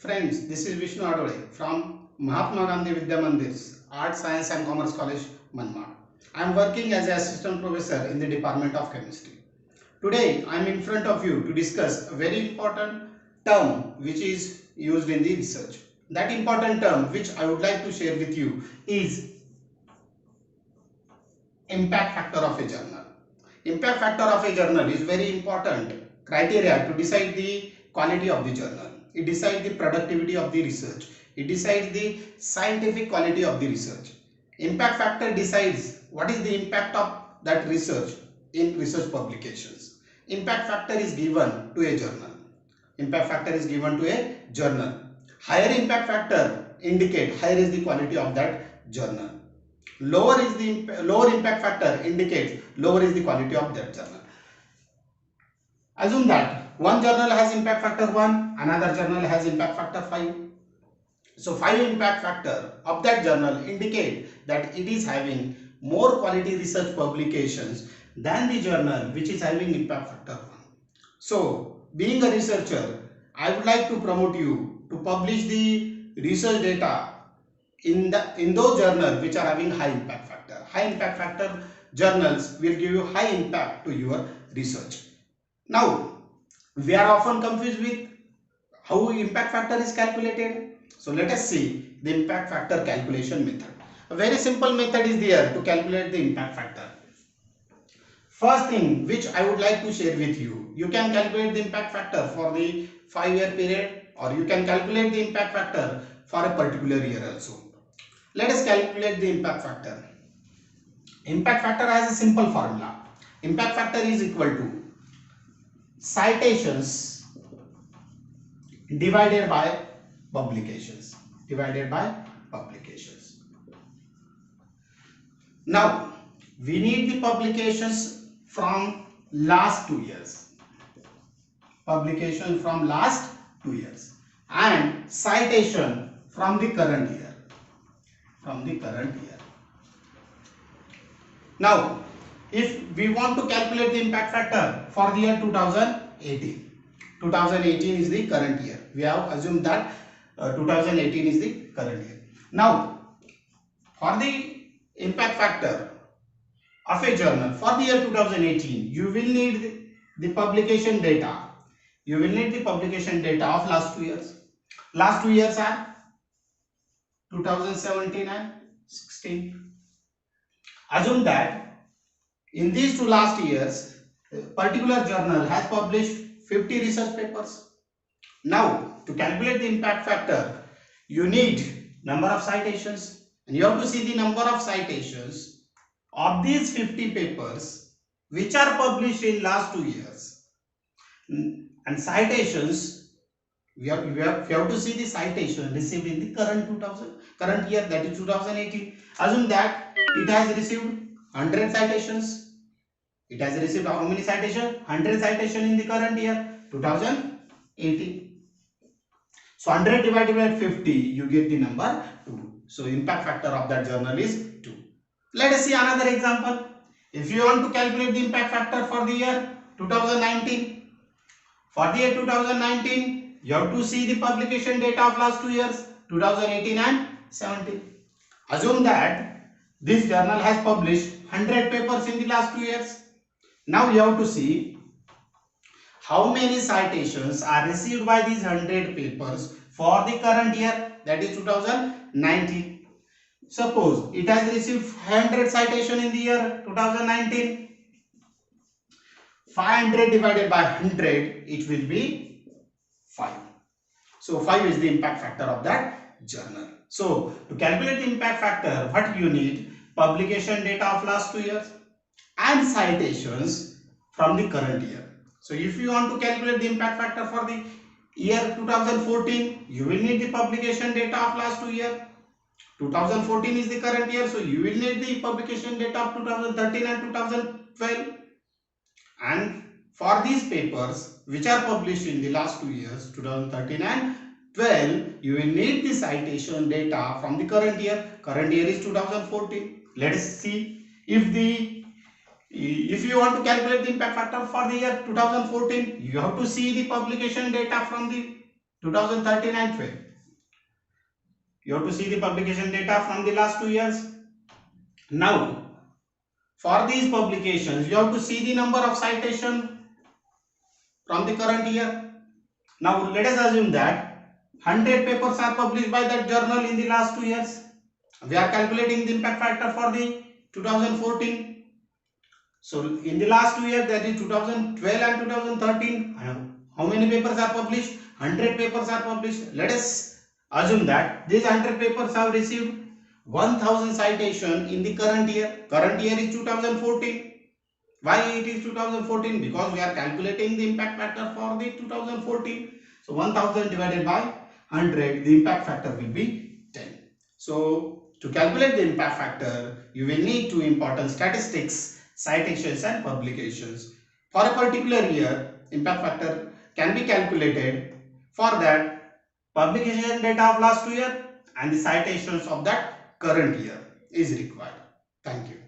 Friends, this is Vishnu Adole from Mahatma Gandhi Vidya Mandir's Art, Science and Commerce College, Manmad. I am working as an assistant professor in the Department of Chemistry. Today, I am in front of you to discuss a very important term which is used in the research. That important term which I would like to share with you is impact factor of a journal. Impact factor of a journal is very important criteria to decide the quality of the journal. It decides the productivity of the research. It decides the scientific quality of the research. Impact factor decides what is the impact of that research in research publications. Impact factor is given to a journal. Impact factor is given to a journal. Higher impact factor indicate higher is the quality of that journal. Lower impact factor indicates lower is the quality of that journal. Assume that one journal has impact factor 1, another journal has impact factor 5. So 5 impact factor of that journal indicate that it is having more quality research publications than the journal which is having impact factor 1. So being a researcher, I would like to promote you to publish the research data in those journals which are having high impact factor. High impact factor journals will give you high impact to your research. Now, we are often confused with how impact factor is calculated. So let us see the impact factor calculation method. A very simple method is there to calculate the impact factor. First thing which I would like to share with you, you can calculate the impact factor for the 5-year period, or you can calculate the impact factor for a particular year also. Let us calculate the impact factor. Impact factor has a simple formula. Impact factor is equal to citations divided by publications. Now, we need the publications from last 2 years. And citation from the current year. Now, if we want to calculate the impact factor for the year 2018, 2018 is the current year. We have assumed that 2018 is the current year. Now, for the impact factor of a journal for the year 2018, you will need the publication data. You will need the publication data of last 2 years. Last 2 years are 2017 and 16. Assume that in these 2 last years, a particular journal has published 50 research papers. Now, to calculate the impact factor, you need number of citations, and you have to see the number of citations of these 50 papers which are published in last 2 years. And citations, we have to see the citation received in the current year, that is 2018. Assume that it has received 100 citations. It has received how many citations? 100 citations in the current year 2018. So 100 divided by 50, you get the number 2. So impact factor of that journal is 2. Let us see another example. If you want to calculate the impact factor for the year 2019, for the year 2019, you have to see the publication data of last 2 years, 2018 and 17. Assume that this journal has published 100 papers in the last 2 years. Now you have to see how many citations are received by these 100 papers for the current year, that is 2019. Suppose it has received 100 citation in the year 2019. 500 divided by 100, it will be 5. So 5 is the impact factor of that journal. So to calculate the impact factor, what you need? Publication data of last 2 years and citations from the current year. So if you want to calculate the impact factor for the year 2014, you will need the publication data of last 2 years. 2014 is the current year, so you will need the publication data of 2013 and 2012. And for these papers which are published in the last 2 years, 2013 and 12, you will need the citation data from the current year. Current year is 2014. Let us see if you want to calculate the impact factor for the year 2014, you have to see the publication data from the 2013 and 12. You have to see the publication data from the last 2 years. Now, for these publications, you have to see the number of citation from the current year. Now, let us assume that 100 papers are published by that journal in the last 2 years. We are calculating the impact factor for the 2014. So, in the last 2 years, that is 2012 and 2013, how many papers are published? 100 papers are published. Let us assume that these 100 papers have received 1000 citation in the current year. Current year is 2014. Why it is 2014? Because we are calculating the impact factor for the 2014. So 1000 divided by 100, the impact factor will be 10. So to calculate the impact factor, you will need two important statistics, citations and publications. For a particular year, impact factor can be calculated. For that, publication data of last 2 years and the citations of that current year is required. Thank you.